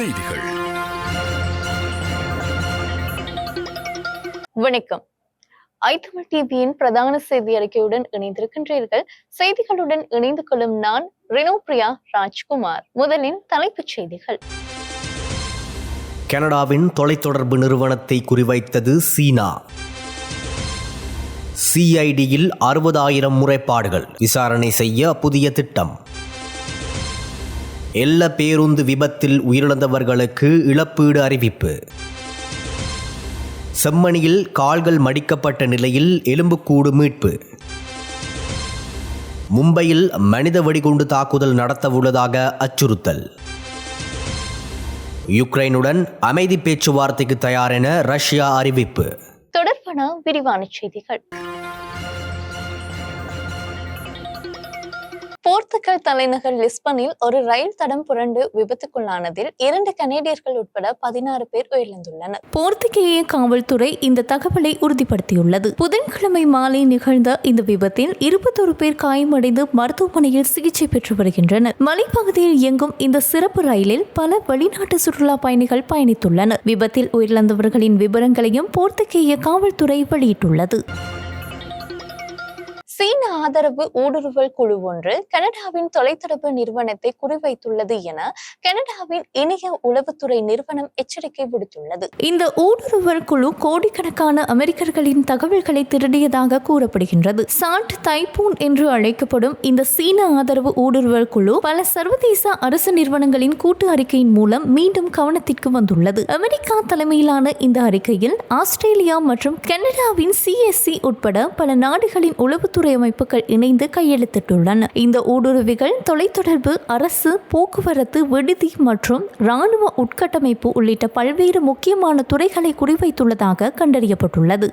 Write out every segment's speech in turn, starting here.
செய்திகள். வணக்கம். ஐதமிழ் டிவியின் பிரதான செய்தி அறிக்கையுடன் இணைந்திருக்கின்றீர்கள். செய்திகளுடன் இணைந்து கொள்ளும் நான் ரினோபிரியா ராஜ்குமார். முதலில் தலைப்புச் செய்திகள். கனடாவின் தொலைத்தொடர்பு நிறுவனத்தை குறிவைத்தது சீனா. சிஐடியில் 60,000 முறைப்பாடுகள் விசாரணை செய்ய புதிய திட்டம். எல்ல பேருந்து விபத்தில் உயிரிழந்தவர்களுக்கு இழப்பீடு அறிவிப்பு. செம்மணியில் கால்கள் மடிக்கப்பட்ட நிலையில் எலும்புக்கூடு மீட்பு. மும்பையில் மனித வெடிகுண்டு தாக்குதல் நடத்தவுள்ளதாக அச்சுறுத்தல். யுக்ரைனுடன் அமைதி பேச்சுவார்த்தைக்கு தயார் என ரஷ்யா அறிவிப்பு. தொடர்பான விரிவான செய்திகள். போர்த்துகல் தலைநகர் லிஸ்பனில் ஒரு ரயில் தடம் புரண்டு விபத்துக்குள்ளானதில் 2 கனேடியர்கள் உட்பட 16 பேர் உயிரிழந்துள்ளனர். போர்த்துகேய காவல்துறை இந்த தகவலை உறுதிப்படுத்தியுள்ளது. புதன்கிழமை மாலை நிகழ்ந்த இந்த விபத்தில் 21 பேர் காயமடைந்து மருத்துவமனையில் சிகிச்சை பெற்று வருகின்றனர். மலைப்பகுதியில் இயங்கும் இந்த சிறப்பு ரயிலில் பல வெளிநாட்டு சுற்றுலா பயணிகள் பயணித்துள்ளனர். விபத்தில் உயிரிழந்தவர்களின் விவரங்களையும் போர்த்துகேய காவல்துறை வெளியிட்டுள்ளது. சீன ஆதரவு ஊடுருவல் குழு ஒன்று கனடாவின் தொலைத்தொடர்பு நிறுவனத்தை குறிவைத்துள்ளது என கனடாவின் இணைய உளவுத்துறை நிறுவனம் எச்சரிக்கை விடுத்துள்ளது. இந்த ஊடுருவல் குழு கோடிக்கணக்கான அமெரிக்கர்களின் தகவல்களை திருடியதாக கூறப்படுகின்றது. சால்ட் தைப்பூன் என்று அழைக்கப்படும் இந்த சீன ஆதரவு ஊடுருவல் குழு பல சர்வதேச அரசு நிறுவனங்களின் கூட்டு அறிக்கையின் மூலம் மீண்டும் கவனத்திற்கு வந்துள்ளது. அமெரிக்கா தலைமையிலான இந்த அறிக்கையில் ஆஸ்திரேலியா மற்றும் கனடாவின் CSC உட்பட பல நாடுகளின் உளவுத்துறை அமைப்புகள் இணைந்து கையெழுத்திட்டுள்ளன. இந்த ஊடுருவிகள் தொலைத்தொடர்பு, அரசு, போக்குவரத்து, விடுதி மற்றும் இராணுவ உட்கட்டமைப்பு உள்ளிட்ட பல்வேறு முக்கியமான துறைகளை குறிவைத்துள்ளதாக கண்டறியப்பட்டுள்ளது.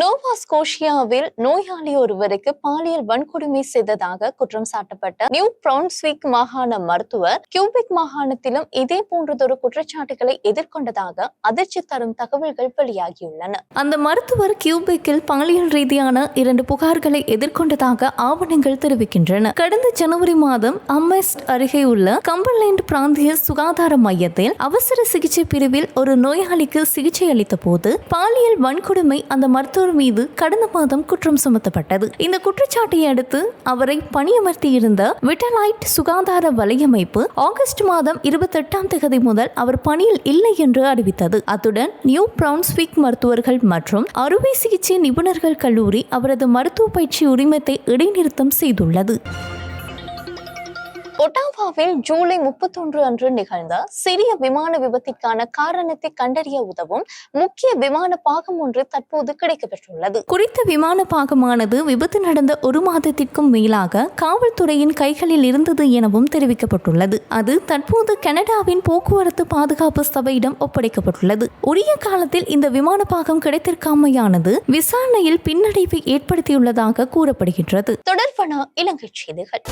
நோவா ஸ்கோஷியாவில் நோயாளி ஒருவருக்கு பாலியல் வன்கொடுமை செய்ததாக குற்றம் சாட்டப்பட்ட நியூ பிரவுன்ஸ்விக் மாகாண மருத்துவர் கியூபெக் மாகாணத்திலும் இதே போன்றதொரு குற்றச்சாட்டுகளை எதிர்கொண்டதாக அதிர்ச்சி தரும் தகவல்கள் வெளியாகியுள்ளன. அந்த மருத்துவர் கியூபெக்கில் பாலியல் ரீதியான 2 புகார்களை எதிர்கொண்டதாக ஆவணங்கள் தெரிவிக்கின்றன. கடந்த ஜனவரி மாதம் அம்மெஸ்ட் அருகே உள்ள கம்பர்லேண்ட் பிராந்திய சுகாதார மையத்தில் அவசர சிகிச்சை பிரிவில் ஒரு நோயாளிக்கு சிகிச்சை அளித்த போது பாலியல் வன்கொடுமை அந்த மருத்துவர் மீது கடந்த மாதம் குற்றம் சுமத்தப்பட்டது. இந்த குற்றச்சாட்டை அடுத்து அவரை பணியமர்த்தியிருந்த விட்டலைட் சுகாதார வலையமைப்பு ஆகஸ்ட் மாதம் 28 முதல் அவர் பணியில் இல்லை என்று அறிவித்தது. அத்துடன் நியூ பிரவுன்ஸ்விக் மருத்துவர்கள் மற்றும் அறுவை சிகிச்சை நிபுணர்கள் கல்லூரி அவரது மருத்துவ பயிற்சி உரிமத்தை இடைநிறுத்தம் செய்துள்ளது. ஒட்டாவாவில் ஜூலை 31 அன்று நிகழ்ந்த சிறிய விமான விபத்திற்கான காரணத்தை கண்டறிய உதவும் முக்கிய விமான பாகம் ஒன்று தற்போது கிடைக்கப்பெற்றுள்ளது. குறித்த விமான பாகமானது விபத்து நடந்த 1 மாதத்திற்கும் மேலாக காவல்துறையின் கைகளில் இருந்தது எனவும் தெரிவிக்கப்பட்டுள்ளது. அது தற்போது கனடாவின் போக்குவரத்து பாதுகாப்பு சபையிடம் ஒப்படைக்கப்பட்டுள்ளது. உரிய காலத்தில் இந்த விமான பாகம் கிடைத்திருக்காமையானது விசாரணையில் பின்னடைவை ஏற்படுத்தியுள்ளதாக கூறப்படுகின்றது. தொடர்பான இலங்கை செய்திகள்.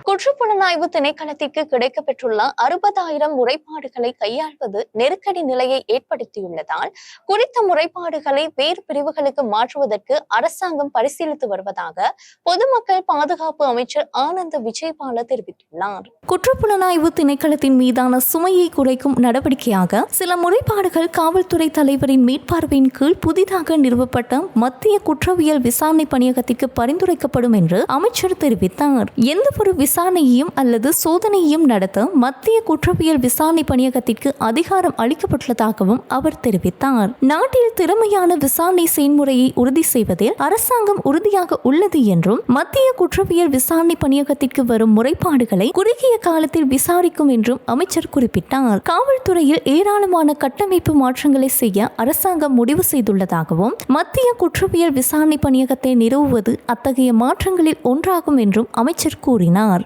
குற்றப்புலனாய்வு திணைக்களத்திற்கு கிடைக்கப்பெற்றுள்ள 60,000 முறைப்பாடுகளை கையாள்வது நெருக்கடி நிலையை ஏற்படுத்தியுள்ளதால் குறித்த முறைப்பாடுகளை வேறு பிரிவுகளுக்கு மாற்றுவதற்கு அரசாங்கம் பரிசீலித்து வருவதாக பொதுமக்கள் பாதுகாப்பு அமைச்சர் ஆனந்த விஜயபால தெரிவித்துள்ளார். குற்றப்புலனாய்வு திணைக்களத்தின் மீதான சுமையை குறைக்கும் நடவடிக்கையாக சில முறைப்பாடுகள் காவல்துறை தலைவரின் மேற்பார்வையின் கீழ் புதிதாக நிறுவப்பட்ட மத்திய குற்றவியல் விசாரணை பணியகத்திற்கு பரிந்துரைக்கப்படும் என்று அமைச்சர் தெரிவித்தார். எந்தவொரு விசாரணையையும் அல்லது சோதனையையும் நடத்த மத்திய குற்றவியல் விசாரணை பணியகத்திற்கு அதிகாரம் அளிக்கப்பட்டுள்ளதாகவும் அவர் தெரிவித்தார். நாட்டில் திறமையான விசாரணை செயல்முறையை உறுதி செய்வதில் அரசாங்கம் உறுதியாக உள்ளது என்றும் மத்திய குற்றவியல் விசாரணை பணியகத்திற்கு வரும் முறைப்பாடுகளை குறுகிய காலத்தில் விசாரிக்கும் என்றும் அமைச்சர் குறிப்பிட்டார். காவல்துறையில் ஏராளமான கட்டமைப்பு மாற்றங்களை செய்ய அரசாங்கம் முடிவு செய்துள்ளதாகவும் மத்திய குற்றவியல் விசாரணை பணியகத்தை நிறுவுவது அத்தகைய மாற்றங்களில் ஒன்றாகும் என்றும் அமைச்சர் கூறினார்.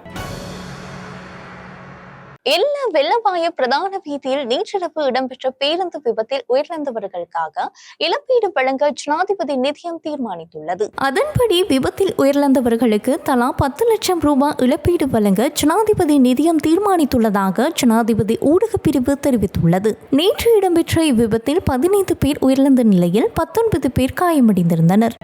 எல்ல வெள்ளவாய பிரதான வீதியில் நேற்றிரவு இடம்பெற்ற பேருந்து விபத்தில் உயிரிழந்தவர்களுக்காக இழப்பீடு வழங்க ஜனாதிபதி நிதியம் தீர்மானித்துள்ளது. அதன்படி விபத்தில் உயிரிழந்தவர்களுக்கு தலா 10 லட்சம் ரூபாய் இழப்பீடு வழங்க ஜனாதிபதி நிதியம் தீர்மானித்துள்ளதாக ஜனாதிபதி ஊடகப் பிரிவு தெரிவித்துள்ளது. நேற்று இடம்பெற்ற இவ்விபத்தில் 15 பேர் உயிரிழந்த நிலையில் 19 பேர் காயமடைந்திருந்தனர்.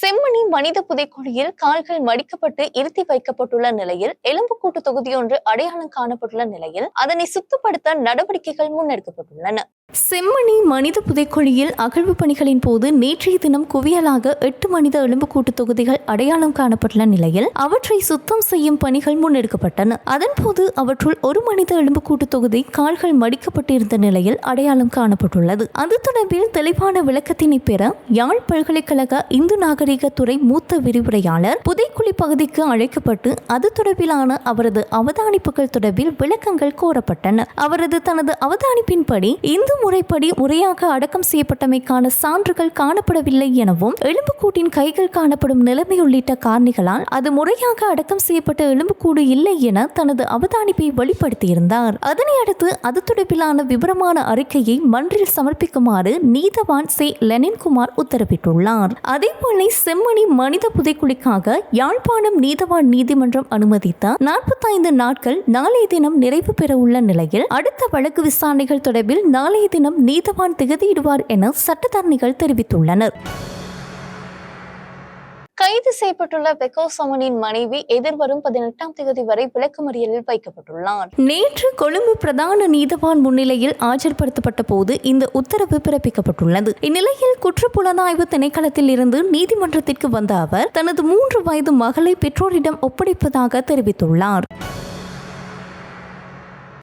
செம்மணி மனித புதைக்குழியில் கால்கள் மடிக்கப்பட்டு இருத்தி வைக்கப்பட்டுள்ள நிலையில் எலும்புக்கூட்டு தொகுதி ஒன்று அடையாளம் காணப்பட்டுள்ள நிலையில் அதனை சுத்தப்படுத்த நடவடிக்கைகள் முன்னெடுக்கப்பட்டுள்ளன. செம்மணி மனித புதைக்குழியில் அகழ்வு பணிகளின் போது நேற்றைய தினம் குவியலாக 8 மனித எலும்புக்கூட்டு தொகுதிகள் அடையாளம் காணப்பட்டுள்ள நிலையில் அவற்றை சுத்தம் செய்யும் பணிகள் முன்னெடுக்கப்பட்டன. அதன்போது அவற்றுள் ஒரு மனித எலும்புக்கூட்டு தொகுதி கால்கள் மடிக்கப்பட்டிருந்த நிலையில் அடையாளம் காணப்பட்டுள்ளது. அது தொடர்பில் தெளிவான விளக்கத்தினை பெற யாழ் பல்கலைக்கழக இந்து நாகரிக துறை மூத்த விரிவுரையாளர் புதைக்குழி பகுதிக்கு அழைக்கப்பட்டு அது தொடர்பிலான அவரது அவதானிப்புகள் தொடர்பில் விளக்கங்கள் கோரப்பட்டன. அவரது தனது அவதானிப்பின்படி இந்து முறைப்படி முறையாக அடக்கம் செய்யப்பட்டமைக்கான சான்றுகள் காணப்படவில்லை எனவும் எலும்புக்கூட்டின் கைகள் காணப்படும் நிலைமை உள்ளிட்ட காரணிகளால் அது முறையாக அடக்கம் செய்யப்பட்ட எலும்புக்கூடு இல்லை என தனது அவதானிப்பை வெளிப்படுத்தியிருந்தார். அதனை அடுத்து அது தொடர்பிலான விவரமான அறிக்கையை மன்றில் சமர்ப்பிக்குமாறு நீதவான் சே லெனின்குமார் உத்தரவிட்டுள்ளார். அதேபோல செம்மணி மனித புதைக்குழிக்காக யாழ்ப்பாணம் நீதவான் நீதிமன்றம் அனுமதித்த 45 நாட்கள் நாளைய தினம் நிறைவு பெற உள்ள நிலையில் அடுத்த வழக்கு விசாரணைகள் தொடர்பில் நாளைய தினம் நீதவான் திகதியிடுவார் என சட்டத்தரணிகள் தெரிவித்துள்ளனர். கைது செய்யப்பட்டுள்ள பெக்கோ சமனின் மனைவி எதிர்வரும் 18ஆம் தேதி வரை விளக்கமறியலில் வைக்கப்பட்டுள்ளார். நேற்று கொழும்பு பிரதான நீதவான் முன்னிலையில் ஆஜர்படுத்தப்பட்ட போது இந்த உத்தரவு பிறப்பிக்கப்பட்டுள்ளது. இந்நிலையில் குற்றப்புலனாய்வு திணைக்களத்தில் இருந்து நீதிமன்றத்திற்கு வந்த அவர் தனது 3 வயது மகளை பெற்றோரிடம் ஒப்படைப்பதாக தெரிவித்துள்ளார்.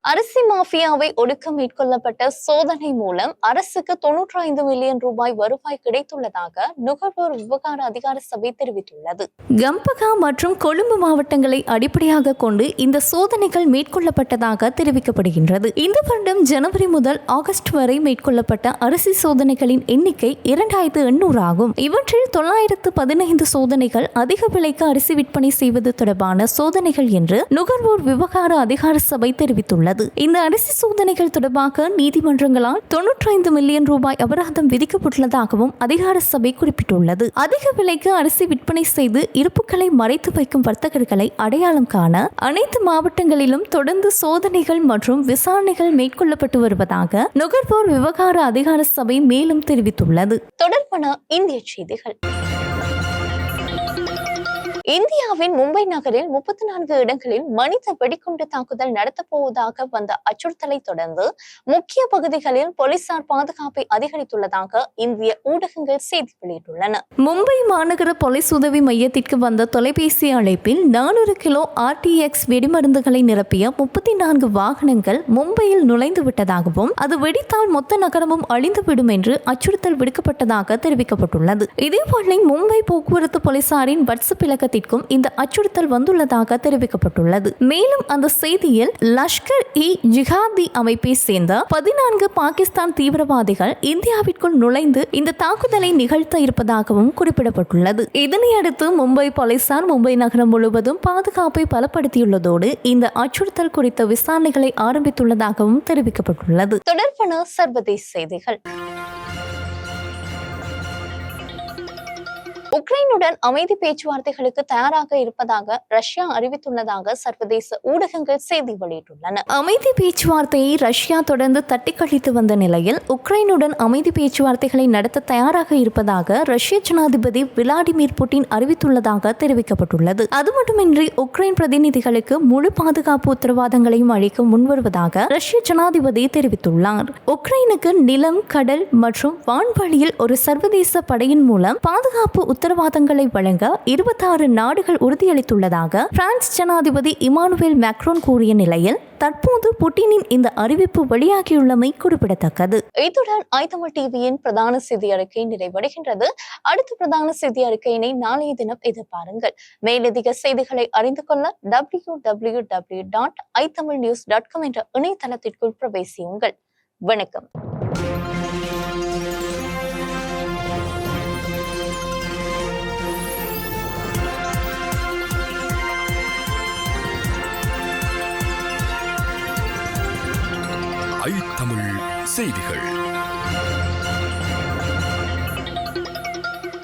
அரிசி மாஃபியாவை ஒடுக்க மேற்கொள்ளப்பட்ட சோதனை மூலம் அரசுக்கு 95 மில்லியன் ரூபாய் வருவாய் கிடைத்துள்ளதாக நுகர்வோர் விவகார அதிகார சபை தெரிவித்துள்ளது. கம்பகா மற்றும் கொழும்பு மாவட்டங்களை அடிப்படையாக கொண்டு இந்த சோதனைகள் மேற்கொள்ளப்பட்டதாக தெரிவிக்கப்படுகின்றது. இந்த வருடம் ஜனவரி முதல் ஆகஸ்ட் வரை மேற்கொள்ளப்பட்ட அரிசி சோதனைகளின் எண்ணிக்கை 2800 ஆகும். இவற்றில் 915 சோதனைகள் அதிக விலைக்கு அரிசி விற்பனை செய்வது தொடர்பான சோதனைகள் என்று நுகர்வோர் விவகார அதிகார சபை தெரிவித்துள்ளது. இந்த அரிசி சோதனைகள் தொடர்பாக நீதிமன்றங்களால் 95 மில்லியன் ரூபாய் அபராதம் விதிக்கப்பட்டுள்ளதாகவும் அதிகார சபை குறிப்பிட்டுள்ளது. அதிக விலைக்கு அரிசி விற்பனை செய்து இருப்புகளை மறைத்து வைக்கும் வர்த்தகர்களை அடையாளம் காண அனைத்து மாவட்டங்களிலும் தொடர்ந்து சோதனைகள் மற்றும் விசாரணைகள் மேற்கொள்ளப்பட்டு வருவதாக நுகர்வோர் விவகார அதிகார சபை மேலும் தெரிவித்துள்ளது. தொடர்பான இந்திய செய்திகள். இந்தியாவின் மும்பை நகரில் 34 இடங்களில் மனித வெடிகுண்டு தாக்குதல் நடத்தப்போவதாக வந்த அச்சுறுத்தலை தொடர்ந்து முக்கிய பகுதிகளில் போலீசார் பாதுகாப்பை அதிகரித்துள்ளதாக இந்திய ஊடகங்கள் செய்தி வெளியிட்டுள்ளன. மும்பை மாநகர போலீஸ் உதவி மையத்திற்கு வந்த தொலைபேசி அழைப்பில் 400 கிலோ RTX வெடிமருந்துகளை நிரப்பிய 34 வாகனங்கள் மும்பையில் நுழைந்து விட்டதாகவும் அது வெடித்தால் மொத்த நகரமும் அழிந்துவிடும் என்று அச்சுறுத்தல் விடுக்கப்பட்டதாக தெரிவிக்கப்பட்டுள்ளது. இதேபோல மும்பை போக்குவரத்து போலீசாரின் வாட்ஸ்அப் இலக்கத்தில் இந்த அச்சுறுத்தல் வந்துள்ளதாக தெரிவிக்கப்பட்டுள்ளது. மேலும் அந்த செய்தியில் லஷ்கர்-இ-ஜிஹாதி அமைப்பை சேர்ந்த 14 பாகிஸ்தான் தீவிரவாதிகள் இந்தியாவிற்குள் நுழைந்து இந்த தாக்குதலை நிகழ்த்த இருப்பதாகவும் குறிப்பிடப்பட்டுள்ளது. இதனையடுத்து மும்பை போலீசார் மும்பை நகரம் முழுவதும் பாதுகாப்பை பலப்படுத்தியுள்ளதோடு இந்த அச்சுறுத்தல் குறித்த விசாரணைகளை ஆரம்பித்துள்ளதாகவும் தெரிவிக்கப்பட்டுள்ளது. தொடர்பான சர்வதேச செய்திகள். உக்ரைனுடன் அமைதி பேச்சுவார்த்தைகளுக்கு தயாராக இருப்பதாக ரஷ்யா அறிவித்துள்ளதாக சர்வதேச ஊடகங்கள் செய்தி வெளியிட்டுள்ளன. அமைதி பேச்சுவார்த்தையை ரஷ்யா தொடர்ந்து தட்டி கழித்து வந்த நிலையில் உக்ரைனுடன் அமைதி பேச்சுவார்த்தைகளை நடத்த தயாராக இருப்பதாக ரஷ்ய ஜனாதிபதி விளாடிமிர் புட்டின் அறிவித்துள்ளதாக தெரிவிக்கப்பட்டுள்ளது. அது மட்டுமின்றி உக்ரைன் பிரதிநிதிகளுக்கு முழு பாதுகாப்பு உத்தரவாதங்களையும் அளிக்க முன்வருவதாக ரஷ்ய ஜனாதிபதி தெரிவித்துள்ளார். உக்ரைனுக்கு நிலம், கடல் மற்றும் வான்வழியில் ஒரு சர்வதேச படையின் மூலம் பாதுகாப்பு உத்தரவாதங்களை வழங்க 26 நாடுகள் உறுதியளித்துள்ளதாக பிரான்ஸ் ஜனாதிபதி இமானுவேல் மேக்ரோன் கூறிய நிலையில் தற்போது புட்டினின் இந்த அறிவிப்பு வெளியாகியுள்ளமை குறிப்பிடத்தக்கது. இத்துடன் ஐதமிழ் டிவியின் பிரதான செய்தி அறிக்கை நிறைவடைகின்றது. அடுத்த பிரதான செய்தி அறிக்கையினை நாளைய தினம் எதிர்பாருங்கள். மேலதிக செய்திகளை அறிந்து கொள்ள www.itamilnews.com என்ற இணையதளத்திற்குள் பிரவேசியுங்கள். வணக்கம். தமிழ் செய்திகள்.